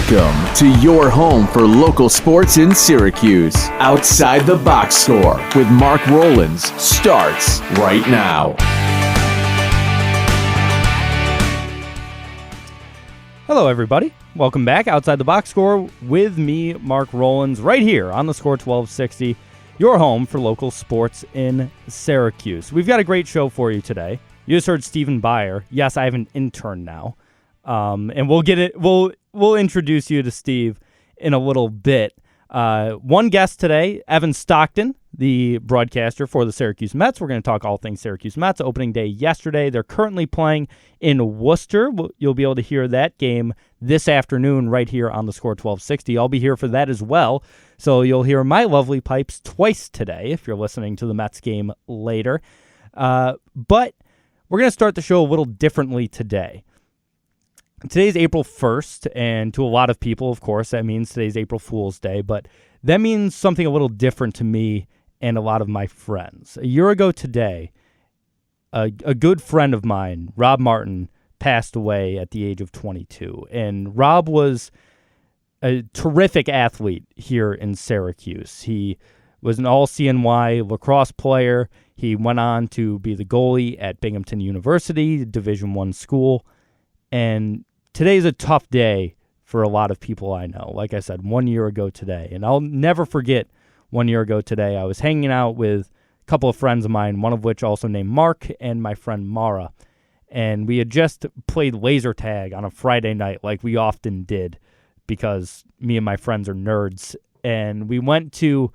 Welcome to your home for local sports in Syracuse. Outside the Box Score with Mark Rowlands starts right now. Hello, everybody. Welcome back. Outside the Box Score with me, Mark Rowlands, right here on the Score 1260, your home for local sports in Syracuse. We've got a great show for you today. You just heard Stephen Byer. Yes, I have an intern now. And we'll get it. We'll introduce you to Steve in a little bit. One guest today, Evan Stockton, the broadcaster for the Syracuse Mets. We're going to talk all things Syracuse Mets. Opening day yesterday. They're currently playing in Worcester. You'll be able to hear that game this afternoon right here on the Score 1260. I'll be here for that as well. So you'll hear my lovely pipes twice today if you're listening to the Mets game later. But we're going to start the show a little differently today. Today's April 1st, and to a lot of people, of course, that means today's April Fool's Day, but that means something a little different to me and a lot of my friends. A year ago today, a good friend of mine, Rob Martin, passed away at the age of 22, and Rob was a terrific athlete here in Syracuse. He was an all-CNY lacrosse player. He went on to be the goalie at Binghamton University, Division I school, and today's a tough day for a lot of people I know. Like I said, 1 year ago today. And I'll never forget 1 year ago today. I was hanging out with a couple of friends of mine, one of which also named Mark, and my friend Mara. And we had just played laser tag on a Friday night like we often did because me and my friends are nerds. And we went to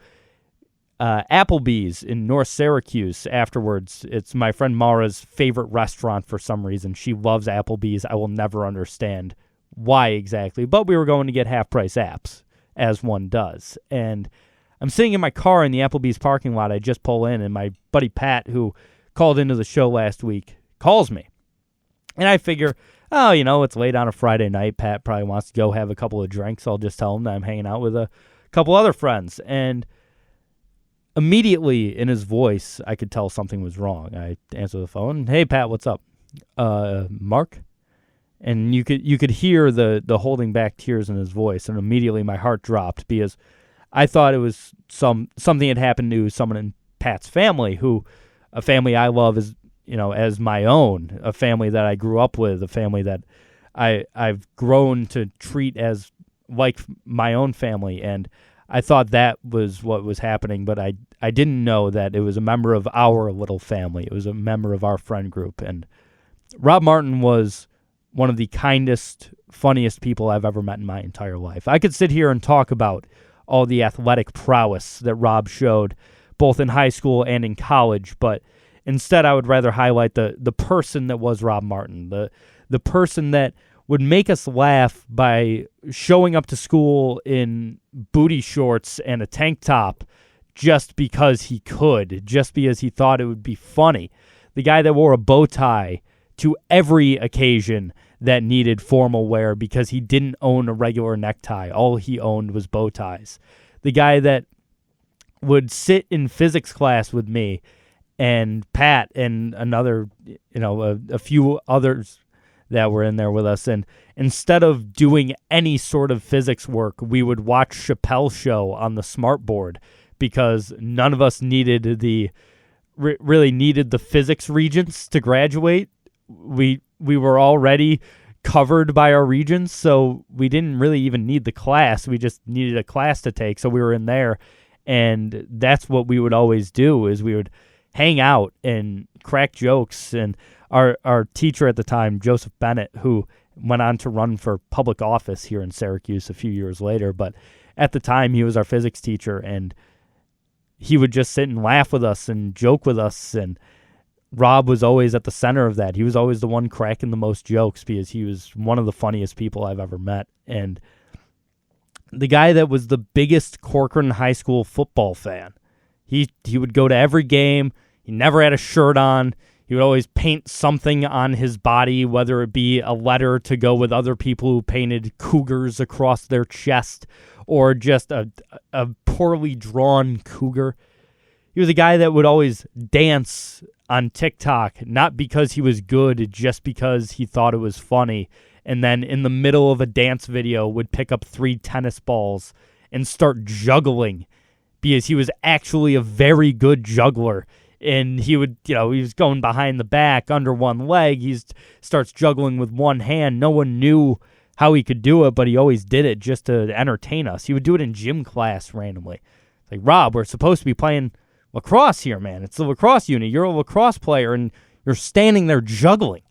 Applebee's in North Syracuse afterwards. It's my friend Mara's favorite restaurant for some reason. She loves Applebee's. I will never understand why exactly, but we were going to get half-price apps, as one does. And I'm sitting in my car in the Applebee's parking lot. I just pull in, and my buddy Pat, who called into the show last week, calls me. And I figure, it's late on a Friday night. Pat probably wants to go have a couple of drinks. I'll just tell him that I'm hanging out with a couple other friends. And immediately in his voice, I could tell something was wrong. I answer the phone. Hey, Pat, what's up? Mark? And you could hear the holding back tears in his voice, and immediately my heart dropped because I thought it was something had happened to someone in Pat's family, a family I love as my own, a family that I grew up with, a family that I've grown to treat as like my own family, and I thought that was what was happening, but I didn't know that it was a member of our little family. It was a member of our friend group. And Rob Martin was one of the kindest, funniest people I've ever met in my entire life. I could sit here and talk about all the athletic prowess that Rob showed, both in high school and in college, but instead I would rather highlight the person that was Rob Martin, the person that would make us laugh by showing up to school in booty shorts and a tank top just because he could, just because he thought it would be funny. The guy that wore a bow tie to every occasion that needed formal wear because he didn't own a regular necktie. All he owned was bow ties. The guy that would sit in physics class with me and Pat and another, a few others that were in there with us, and instead of doing any sort of physics work, we would watch Chappelle's show on the smartboard because none of us needed really needed the physics regents to graduate. We were already covered by our regents, so we didn't really even need the class. We just needed a class to take, so we were in there, and that's what we would always do is we would hang out and crack jokes. And our teacher at the time, Joseph Bennett, who went on to run for public office here in Syracuse a few years later, but at the time he was our physics teacher, and he would just sit and laugh with us and joke with us, and Rob was always at the center of that. He was always the one cracking the most jokes because he was one of the funniest people I've ever met, and the guy that was the biggest Corcoran High School football fan. He would go to every game. He never had a shirt on. He would always paint something on his body, whether it be a letter to go with other people who painted cougars across their chest or just a poorly drawn cougar. He was a guy that would always dance on TikTok, not because he was good, just because he thought it was funny. and then in the middle of a dance video would pick up 3 tennis balls and start juggling because he was actually a very good juggler. And he would, he was going behind the back, under one leg. He starts juggling with one hand. No one knew how he could do it, but he always did it just to entertain us. He would do it in gym class randomly. Like, Rob, we're supposed to be playing lacrosse here, man. It's the lacrosse unit. You're a lacrosse player, and you're standing there juggling.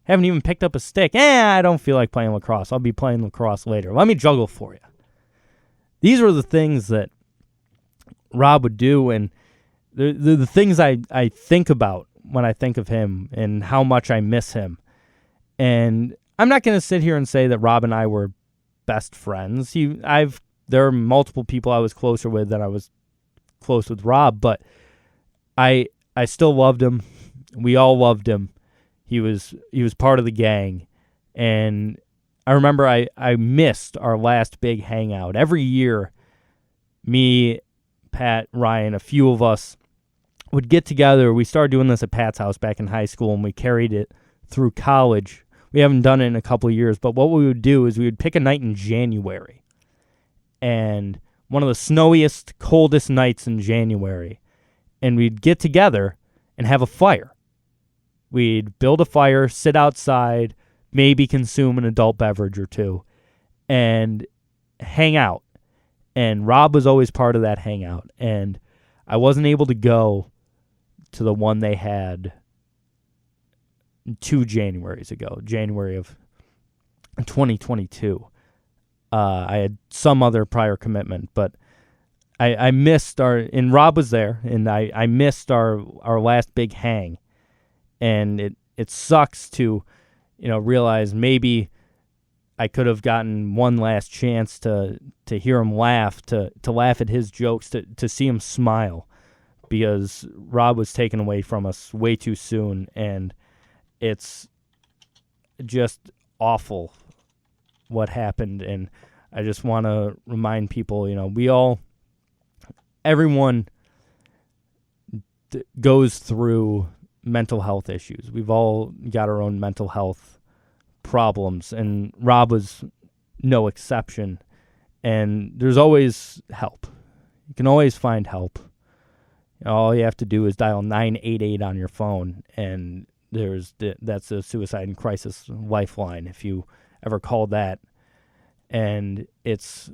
Haven't even picked up a stick. I don't feel like playing lacrosse. I'll be playing lacrosse later. Let me juggle for you. These were the things that Rob would do, and the things I think about when I think of him and how much I miss him. And I'm not going to sit here and say that Rob and I were best friends. There are multiple people I was closer with than I was close with Rob, but I still loved him. We all loved him. He was part of the gang, and I remember I missed our last big hangout. Every year, me, Pat, Ryan, a few of us would get together. We started doing this at Pat's house back in high school, and we carried it through college. We haven't done it in a couple of years, but what we would do is we would pick a night in January, and one of the snowiest, coldest nights in January, and we'd get together and have a fire. We'd build a fire, sit outside, maybe consume an adult beverage or two, and hang out. And Rob was always part of that hangout, and I wasn't able to go to the one they had 2 Januaries ago, January of 2022. I had some other prior commitment, but I missed and Rob was there, and I missed our last big hang. And it sucks to, realize maybe I could have gotten one last chance to hear him laugh, to laugh at his jokes, to see him smile, because Rob was taken away from us way too soon, and it's just awful what happened. And I just want to remind people, everyone goes through mental health issues. We've all got our own mental health problems, and Rob was no exception. And there's always help. You can always find help. All you have to do is dial 988 on your phone, and that's a suicide and crisis lifeline if you ever call that. And it's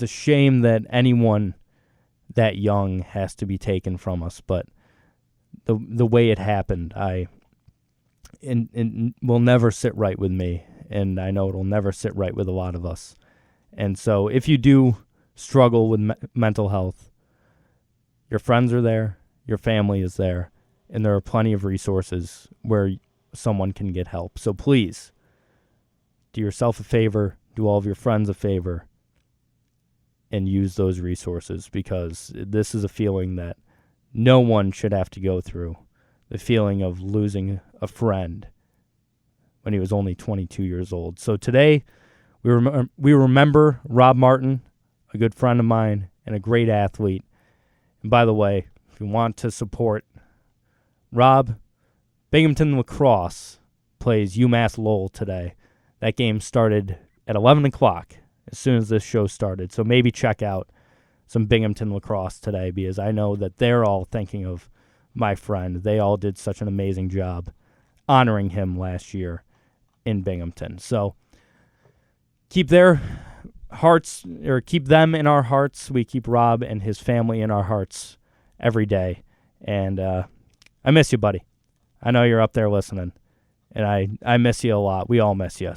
a shame that anyone that young has to be taken from us, but the way it happened, it will never sit right with me, and I know it'll never sit right with a lot of us. And so if you do struggle with mental health, your friends are there, your family is there, and there are plenty of resources where someone can get help. So please, do yourself a favor, do all of your friends a favor, and use those resources, because this is a feeling that no one should have to go through, the feeling of losing a friend when he was only 22 years old. So today, we remember Rob Martin, a good friend of mine and a great athlete. And by the way, if you want to support Rob, Binghamton Lacrosse plays UMass Lowell today. That game started at 11 o'clock as soon as this show started. So maybe check out some Binghamton Lacrosse today, because I know that they're all thinking of my friend. They all did such an amazing job honoring him last year in Binghamton. So keep their hearts, or keep them in our hearts. We keep Rob and his family in our hearts every day. And I miss you, buddy. I know you're up there listening, and I miss you a lot. We all miss you.